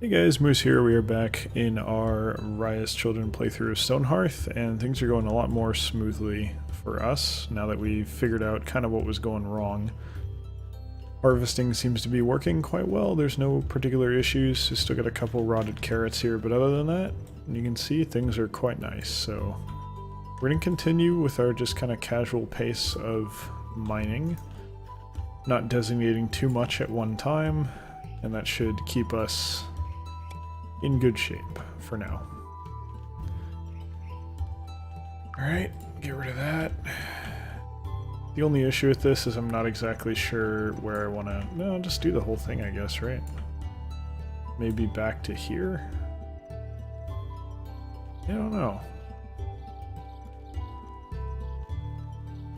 Hey guys, Moose here. We are back in our Rayya's Children playthrough of Stonehearth, and things are going a lot more smoothly for us now that we've figured out kind of what was going wrong. Harvesting seems to be working quite well. There's no particular issues. We still got a couple rotted carrots here, but other than that, you can see things are quite nice. So we're going to continue with our just kind of casual pace of mining, not designating too much at one time, and that should keep us in good shape for now. Alright, get rid of that. The only issue with this is I'm not exactly sure where I want to... No, just do the whole thing, I guess, right? Maybe back to here? I don't know.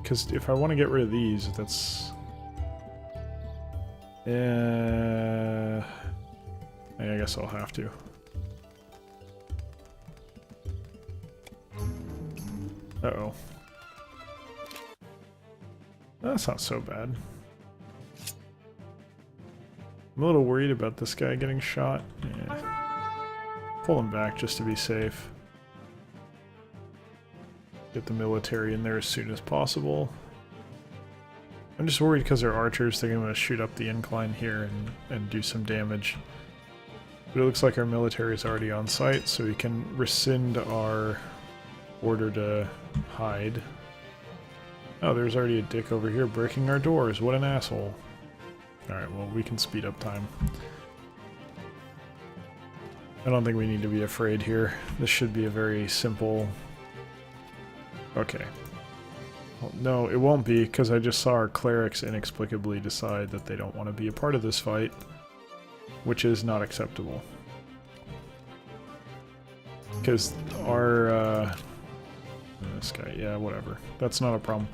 Because if I want to get rid of these, that's... I guess I'll have to. Uh-oh. That's not so bad. I'm a little worried about this guy getting shot. Yeah. Pull him back just to be safe. Get the military in there as soon as possible. I'm just worried because they're archers, they're going to shoot up the incline here and do some damage. But it looks like our military is already on site, so we can rescind our order to hide. Oh, there's already a dick over here breaking our doors. What an asshole. Alright, well, we can speed up time. I don't think we need to be afraid here. This should be a very simple... Okay. Well, no, it won't be, because I just saw our clerics inexplicably decide that they don't want to be a part of this fight, which is not acceptable. Because our, this guy, yeah, whatever. That's not a problem.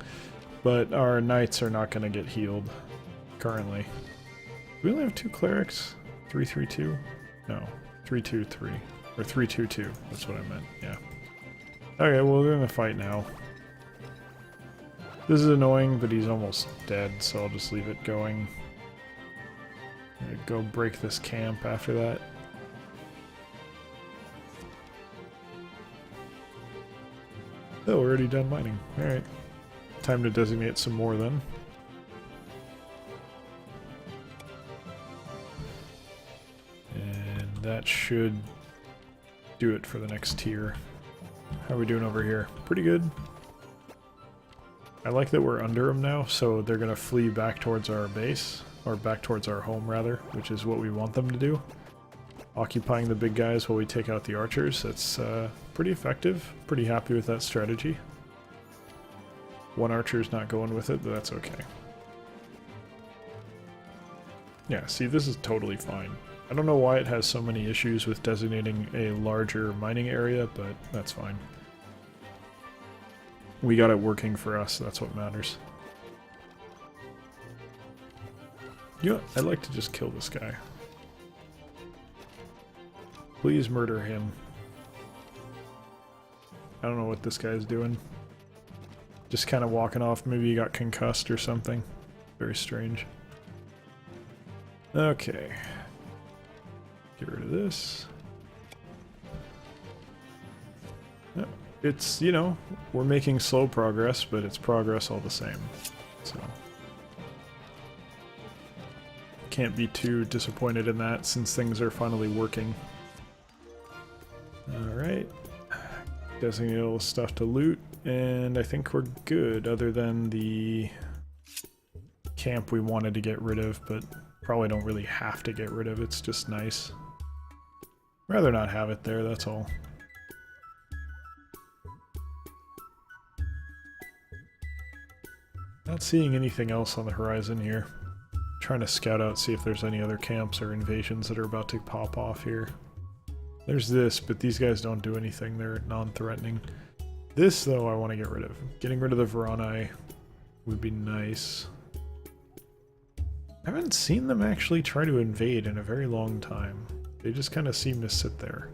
But our knights are not going to get healed, currently. We only have 2 clerics? 332? No, 323. Or 322, that's what I meant, yeah. Okay, well, we're in the fight now. This is annoying, but he's almost dead, so I'll just leave it going. I'm gonna go break this camp after that. Oh, we're already done mining. Alright. Time to designate some more then. And that should do it for the next tier. How are we doing over here? Pretty good. I like that we're under them now, so they're gonna flee back towards our base. Or back towards our home, rather, which is what we want them to do. Occupying the big guys while we take out the archers. That's pretty effective. Pretty happy with that strategy. One archer's not going with it, but that's okay. Yeah, see, this is totally fine. I don't know why it has so many issues with designating a larger mining area, but that's fine. We got it working for us, that's what matters. You know, I'd like to just kill this guy. Please murder him. I don't know what this guy's doing. Just kind of walking off. Maybe he got concussed or something. Very strange. Okay. Get rid of this. No, it's, you know, we're making slow progress, but it's progress all the same. So... can't be too disappointed in that since things are finally working. Alright. Designate all the stuff to loot, and I think we're good other than the camp we wanted to get rid of, but probably don't really have to get rid of. It's just nice. Rather not have it there, that's all. Not seeing anything else on the horizon here. Trying to scout out, see if there's any other camps or invasions that are about to pop off here. There's this, but these guys don't do anything. They're non-threatening. This, though, I want to get rid of. Getting rid of the Varani would be nice. I haven't seen them actually try to invade in a very long time. They just kind of seem to sit there.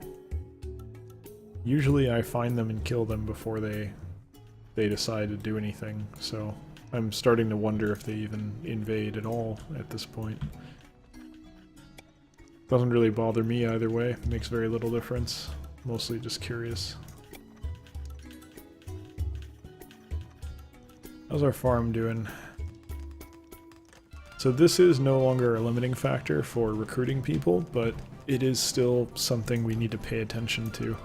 Usually I find them and kill them before they decide to do anything, so... I'm starting to wonder if they even invade at all at this point. Doesn't really bother me either way. Makes very little difference. Mostly just curious. How's our farm doing? So this is no longer a limiting factor for recruiting people, but it is still something we need to pay attention to.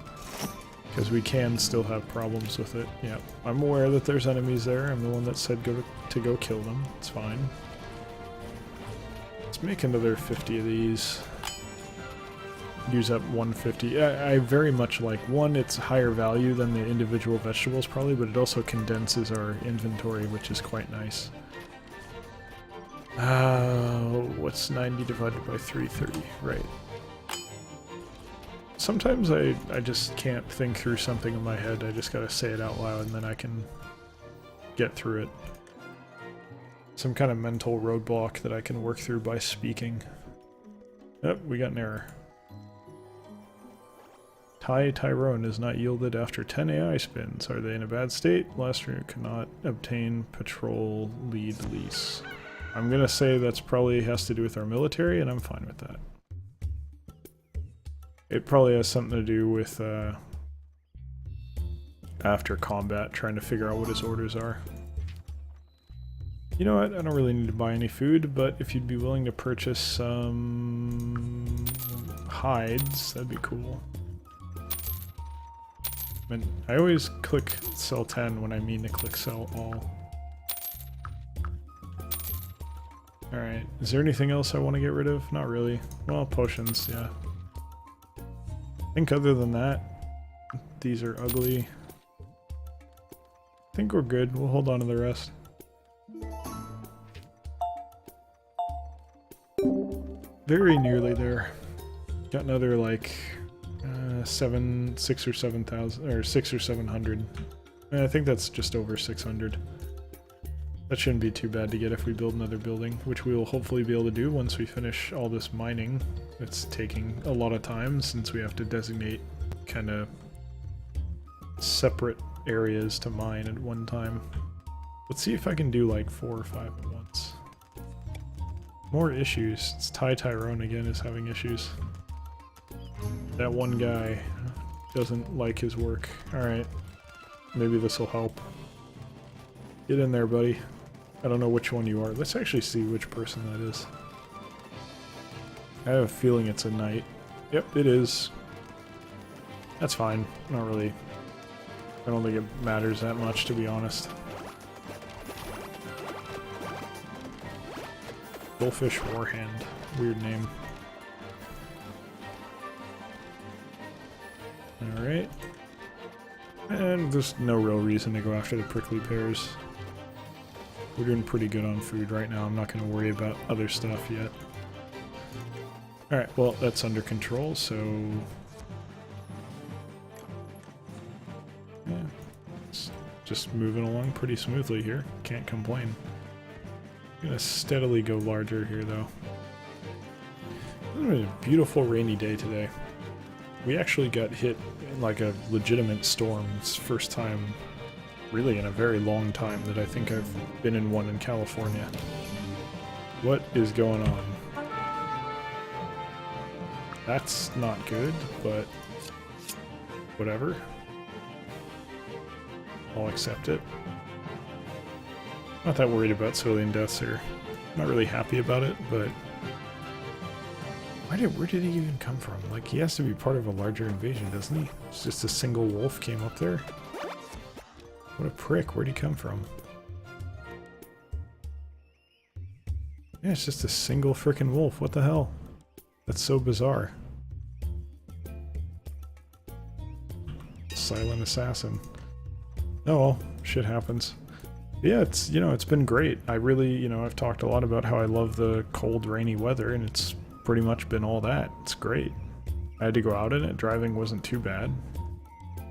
Because we can still have problems with it. Yeah, I'm aware that there's enemies there. I'm the one that said to go kill them. It's fine. Let's make another 50 of these. Use up 150. I very much like, one, it's higher value than the individual vegetables probably, but it also condenses our inventory, which is quite nice. What's 90 divided by 330? Right. Sometimes I just can't think through something in my head. I just gotta say it out loud and then I can get through it. Some kind of mental roadblock that I can work through by speaking. Yep, we got an error. Tyrone is not yielded after 10 AI spins. Are they in a bad state? Last year cannot obtain patrol lead lease. I'm gonna say that's probably has to do with our military, and I'm fine with that. It probably has something to do with after combat, trying to figure out what his orders are. You know what? I don't really need to buy any food, but if you'd be willing to purchase some hides, that'd be cool. I always click sell 10 when I mean to click sell all. Alright, is there anything else I want to get rid of? Not really. Well, potions, yeah. I think other than that, these are ugly. I think we're good. We'll hold on to the rest. Very nearly there. Got another like 6 or 7,000 or 6 or 700. I think that's just over 600. That shouldn't be too bad to get if we build another building, which we will hopefully be able to do once we finish all this mining. It's taking a lot of time since we have to designate kind of separate areas to mine at one time. Let's see if I can do like 4 or 5 at once. More issues. It's Tyrone again is having issues. That one guy doesn't like his work. Alright. Maybe this will help. Get in there, buddy. I don't know which one you are. Let's actually see which person that is. I have a feeling it's a knight. Yep, it is. That's fine. Not really. I don't think it matters that much, to be honest. Bullfish Warhand. Weird name. Alright. And there's no real reason to go after the prickly pears. We're doing pretty good on food right now. I'm not going to worry about other stuff yet. Alright, well, that's under control, so... yeah, it's just moving along pretty smoothly here. Can't complain. I'm going to steadily go larger here, though. It's been a beautiful rainy day today. We actually got hit in like a legitimate storm. It's the first time really in a very long time that I think I've been in one in California. What is going on? That's not good, but whatever. I'll accept it. Not that worried about civilian deaths here. Not really happy about it, but where did he even come from? Like, he has to be part of a larger invasion, doesn't he? It's just a single wolf came up there. What a prick. Where'd he come from? Yeah, it's just a single frickin' wolf. What the hell? That's so bizarre. Silent assassin. Oh well, shit happens. Yeah, it's, you know, it's been great. I really, you know, I've talked a lot about how I love the cold, rainy weather, and it's pretty much been all that. It's great. I had to go out in it. Driving wasn't too bad.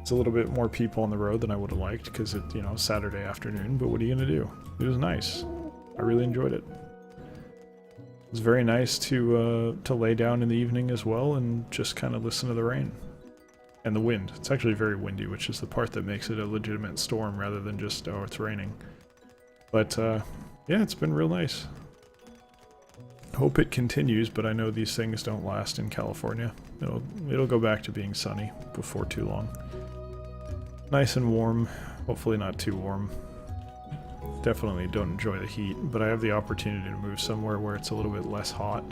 It's a little bit more people on the road than I would have liked because it, you know, Saturday afternoon, but what are you gonna do? It was nice. I really enjoyed it. It was very nice to lay down in the evening as well and just kind of listen to the rain. And the wind. It's actually very windy, which is the part that makes it a legitimate storm rather than just, oh, it's raining. But, yeah, it's been real nice. Hope it continues, but I know these things don't last in California. It'll go back to being sunny before too long. Nice and warm, hopefully not too warm. Definitely don't enjoy the heat, but I have the opportunity to move somewhere where it's a little bit less hot.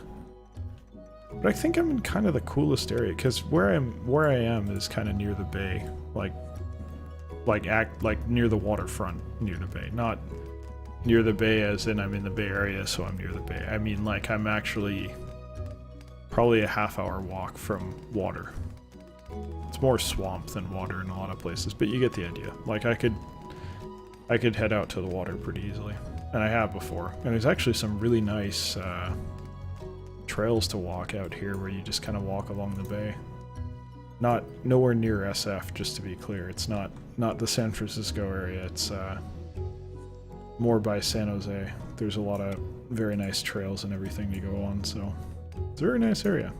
But I think I'm in kind of the coolest area, because where I am is kind of near the bay, like near the waterfront, near the bay, not near the bay as in I'm in the Bay Area, so I'm near the bay. I mean, like, I'm actually probably a half-hour walk from water. It's more swamp than water in a lot of places, but you get the idea. Like, I could head out to the water pretty easily, and I have before. And there's actually some really nice trails to walk out here where you just kind of walk along the bay. Nowhere near SF, just to be clear. It's not the San Francisco area. It's more by San Jose. There's a lot of very nice trails and everything to go on, so it's a very nice area.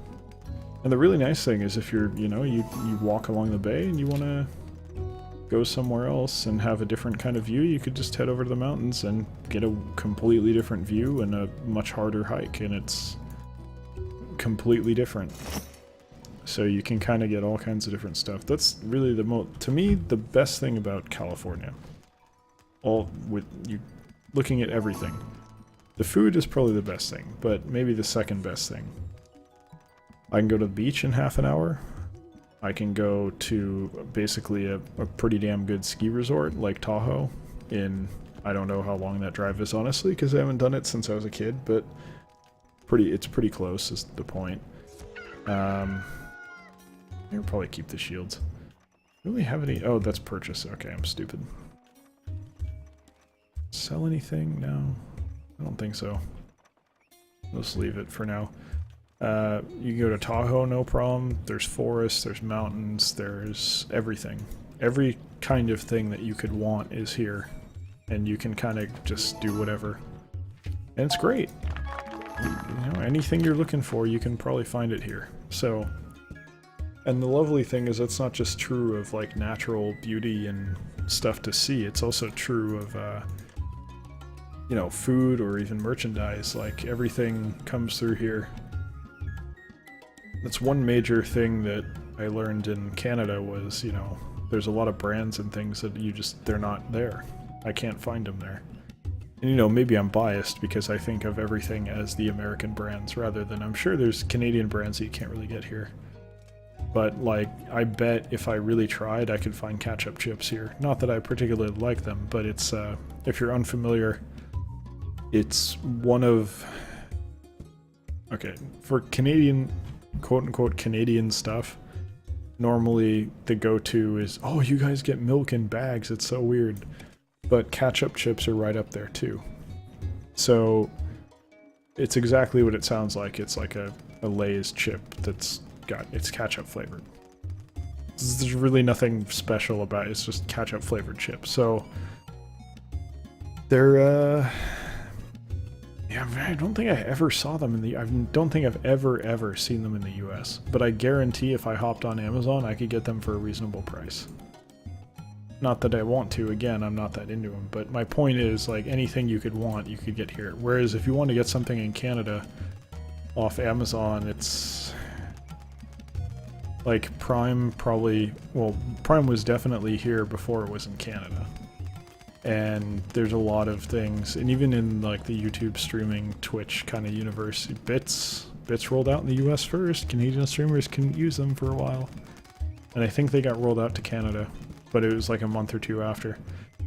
And the really nice thing is if you're, you walk along the bay and you want to go somewhere else and have a different kind of view, you could just head over to the mountains and get a completely different view and a much harder hike, and it's completely different. So you can kind of get all kinds of different stuff. That's really to me, the best thing about California. Looking at everything. The food is probably the best thing, but maybe the second best thing. I can go to the beach in half an hour. I can go to basically a pretty damn good ski resort like Tahoe in, I don't know how long that drive is honestly, because I haven't done it since I was a kid, but it's pretty close is the point. I'll probably keep the shields. Do we have any? Oh, that's purchase. Okay, I'm stupid. Sell anything? No, I don't think so. Let's leave it for now. You can go to Tahoe, no problem. There's forests, there's mountains, there's everything. Every kind of thing that you could want is here. And you can kind of just do whatever. And it's great. Anything you're looking for, you can probably find it here. So, and the lovely thing is it's not just true of like natural beauty and stuff to see, it's also true of food or even merchandise. Like, everything comes through here. That's one major thing that I learned in Canada was, there's a lot of brands and things that they're not there. I can't find them there. And maybe I'm biased because I think of everything as the American brands rather than, I'm sure there's Canadian brands that you can't really get here. But, like, I bet if I really tried, I could find ketchup chips here. Not that I particularly like them, but it's, if you're unfamiliar, it's one of... Okay, for Canadian, quote-unquote Canadian stuff, normally the go-to is, oh, you guys get milk in bags, it's so weird. But ketchup chips are right up there, too. So, it's exactly what it sounds like. It's like a Lay's chip it's ketchup flavored. There's really nothing special about it, it's just ketchup flavored chips. So, they're, yeah, I don't think I ever saw them I don't think I've ever seen them in the US. But I guarantee if I hopped on Amazon, I could get them for a reasonable price. Not that I want to, again, I'm not that into them. But my point is, like, anything you could want, you could get here. Whereas if you want to get something in Canada off Amazon, it's... Like, Prime probably... Well, Prime was definitely here before it was in Canada. And there's a lot of things, and even in like the YouTube streaming Twitch kind of universe, bits rolled out in the US first. Canadian streamers couldn't use them for a while, and I think they got rolled out to Canada, but it was like a month or two after.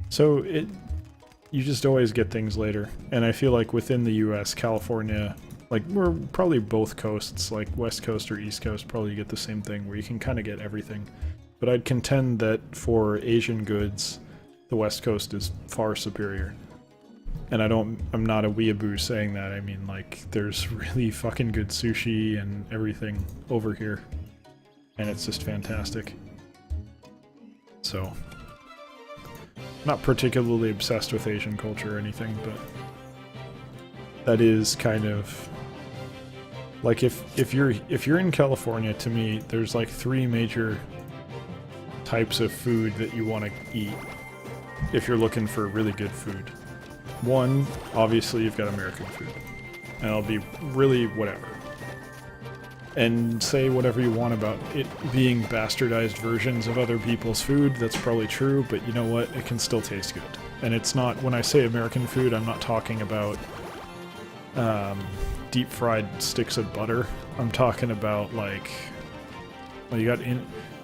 So you just always get things later, and I feel like within the US, California, like, we're probably both coasts, like West Coast or East Coast, probably get the same thing where you can kind of get everything. But I'd contend that for Asian goods, the West Coast is far superior. And I'm not a weeaboo saying that. I mean, like, there's really fucking good sushi and everything over here. And it's just fantastic. So, not particularly obsessed with Asian culture or anything, but that is kind of like, if you're in California, to me, there's like 3 major types of food that you want to eat if you're looking for really good food. One, obviously you've got American food. and I'll be really whatever. And say whatever you want about it being bastardized versions of other people's food, that's probably true, but you know what? It can still taste good. And it's not, when I say American food, I'm not talking about deep fried sticks of butter. I'm talking about like, well, you got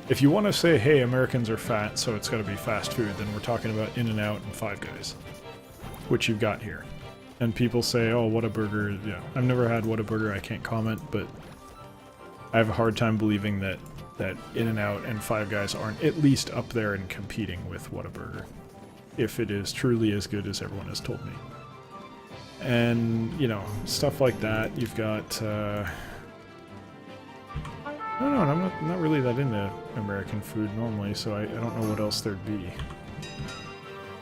if you want to say, hey, Americans are fat, so it's got to be fast food, then we're talking about In-N-Out and Five Guys, which you've got here. And people say, oh, Whataburger, yeah. I've never had Whataburger, I can't comment, but I have a hard time believing that In-N-Out and Five Guys aren't at least up there and competing with Whataburger, if it is truly as good as everyone has told me. And, you know, stuff like that. You've got, I don't know, I'm not really that into American food normally, so I don't know what else there'd be.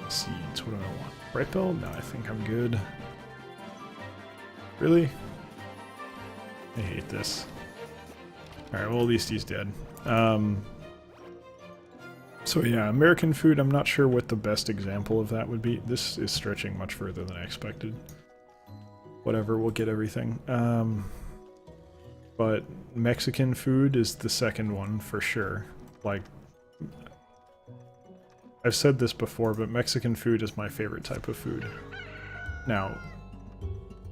Seeds, what do I want? Bright Bell? No, I think I'm good. Really? I hate this. Alright, well at least he's dead. So yeah, American food, I'm not sure what the best example of that would be. This is stretching much further than I expected. Whatever, we'll get everything. But Mexican food is the second one for sure. Like, I've said this before, but Mexican food is my favorite type of food. Now,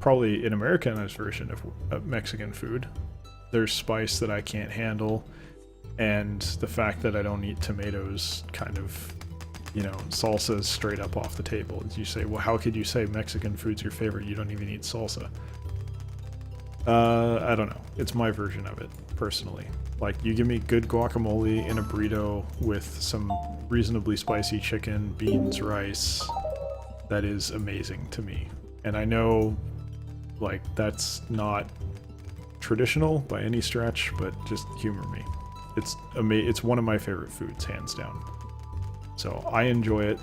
probably an Americanized version of Mexican food. There's spice that I can't handle, and the fact that I don't eat tomatoes kind of, you know, salsa is straight up off the table. As you say, well, how could you say Mexican food's your favorite? You don't even eat salsa. I don't know. It's my version of it, personally. Like, you give me good guacamole in a burrito with some reasonably spicy chicken, beans, rice. That is amazing to me. And I know, like, that's not traditional by any stretch, but just humor me. It's one of my favorite foods, hands down. So I enjoy it.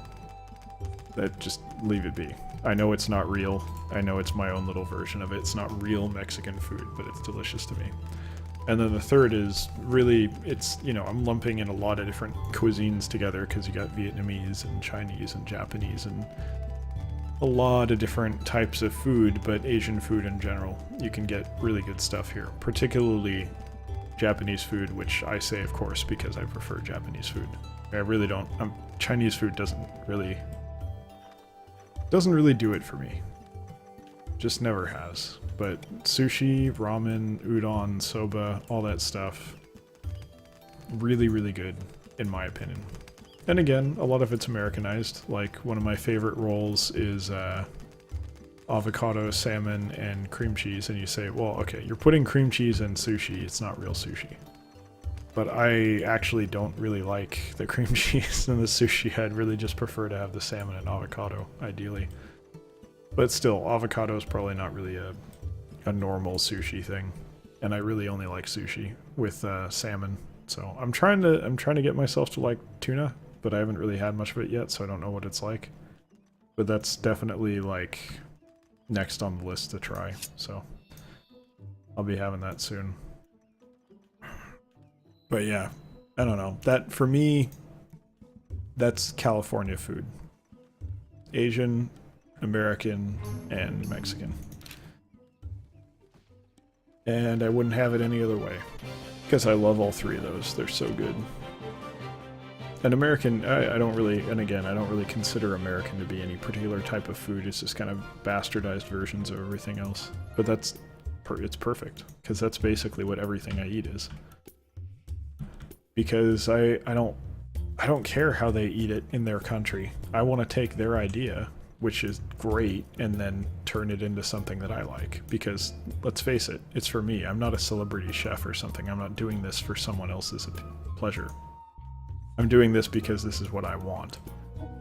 That just leave it be. I know it's not real. I know it's my own little version of it. It's not real Mexican food, but it's delicious to me. And then the third is really, it's, you know, I'm lumping in a lot of different cuisines together because you got Vietnamese and Chinese and Japanese and a lot of different types of food, but Asian food in general. You can get really good stuff here, particularly Japanese food, which I say, of course, because I prefer Japanese food. I really don't. Chinese food doesn't really do it for me. Just never has. But sushi, ramen, udon, soba, all that stuff, really, really good, in my opinion. And again, a lot of it's Americanized. Like, one of my favorite rolls is avocado, salmon, and cream cheese. And you say, well, okay, you're putting cream cheese in sushi. It's not real sushi. But I actually don't really like the cream cheese in the sushi. I'd really just prefer to have the salmon and avocado, ideally. But still, avocado is probably not really a normal sushi thing. And I really only like sushi with salmon. So I'm trying to get myself to like tuna, but I haven't really had much of it yet, so I don't know what it's like. But that's definitely like next on the list to try. So I'll be having that soon. But yeah, I don't know. That, for me, that's California food. Asian, American, and Mexican. And I wouldn't have it any other way. Because I love all three of those. They're so good. And American, I don't really, and again, I don't really consider American to be any particular type of food. It's just kind of bastardized versions of everything else. But it's perfect. Because that's basically what everything I eat is. Because I don't care how they eat it in their country. I want to take their idea, which is great, and then turn it into something that I like. Because, let's face it, it's for me. I'm not a celebrity chef or something. I'm not doing this for someone else's pleasure. I'm doing this because this is what I want.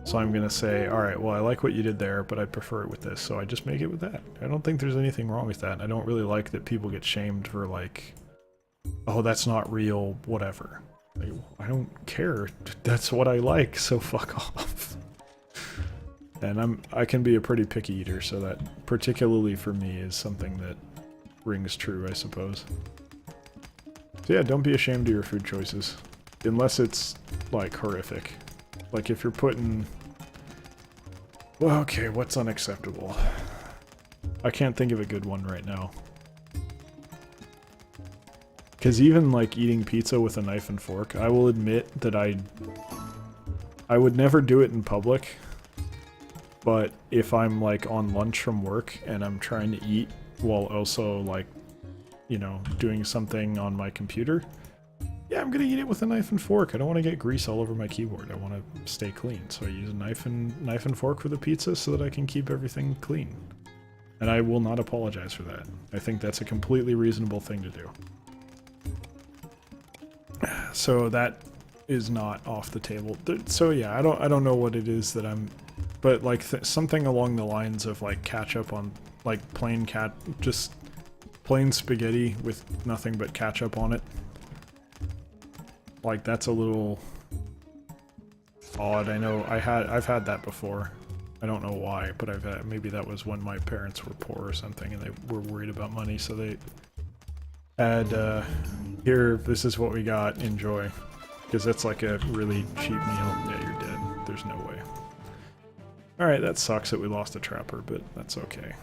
So I'm going to say, alright, well, I like what you did there, but I prefer it with this, so I just make it with that. I don't think there's anything wrong with that. I don't really like that people get shamed for, like, oh, that's not real, whatever. Like, I don't care. That's what I like, so fuck off. And I can be a pretty picky eater, so that, particularly for me, is something that rings true, I suppose. So yeah, don't be ashamed of your food choices. Unless it's, like, horrific. Like, if you're putting... Well, okay, what's unacceptable? I can't think of a good one right now. Because even like eating pizza with a knife and fork, I will admit that I would never do it in public. But if I'm like on lunch from work and I'm trying to eat while also like, you know, doing something on my computer, yeah, I'm gonna eat it with a knife and fork. I don't want to get grease all over my keyboard. I want to stay clean, so I use a knife and fork for the pizza so that I can keep everything clean. And I will not apologize for that. I think that's a completely reasonable thing to do. So that is not off the table. So yeah, I don't know what it is that I'm, but like something along the lines of like ketchup on like just plain spaghetti with nothing but ketchup on it. Like that's a little odd. I know I've had that before. I don't know why, but I've had, maybe that was when my parents were poor or something and they were worried about money, so they had here, this is what we got, enjoy. Because that's like a really cheap meal. Yeah, you're dead. There's no way. Alright, that sucks that we lost a trapper, but that's okay.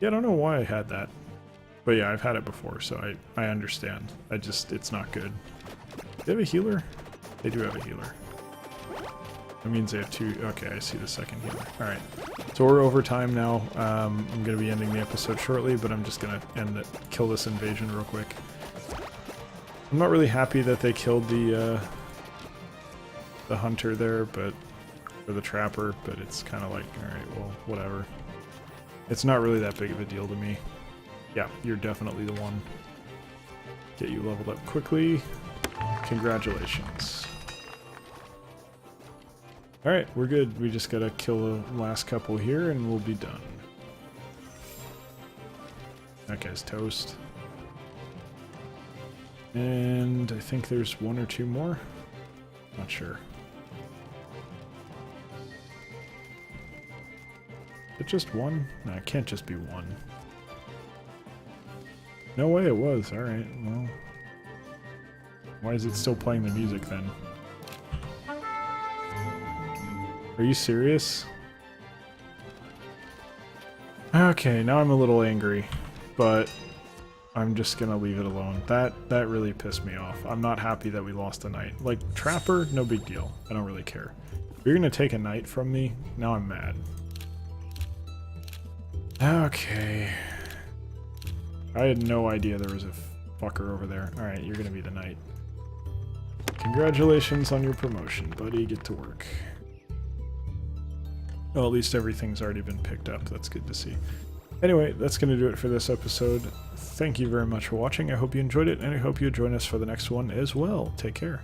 Yeah, I don't know why I had that. But yeah, I've had it before, so I understand. It's not good. Do they have a healer? They do have a healer. That means they have two. Okay, I see the second healer. Alright. So we're over time now. I'm going to be ending the episode shortly, but I'm just going to kill this invasion real quick. I'm not really happy that they killed the hunter there, or the trapper, but it's kind of like, alright, well, whatever. It's not really that big of a deal to me. Yeah, you're definitely the one. Get you leveled up quickly. Congratulations. Alright, we're good. We just gotta kill the last couple here and we'll be done. That guy's toast. And I think there's one or two more. Not sure. Is it just one? No, it can't just be one. No way it was. Alright, well. Why is it still playing the music then? Are you serious? Okay, now I'm a little angry, but I'm just gonna leave it alone. That really pissed me off. I'm not happy that we lost a knight. Like, trapper, no big deal. I don't really care. If you're gonna take a knight from me, now I'm mad. Okay. I had no idea there was a fucker over there. Alright, you're gonna be the knight. Congratulations on your promotion, buddy. Get to work. Well, at least everything's already been picked up. That's good to see. Anyway, that's going to do it for this episode. Thank you very much for watching. I hope you enjoyed it, and I hope you join us for the next one as well. Take care.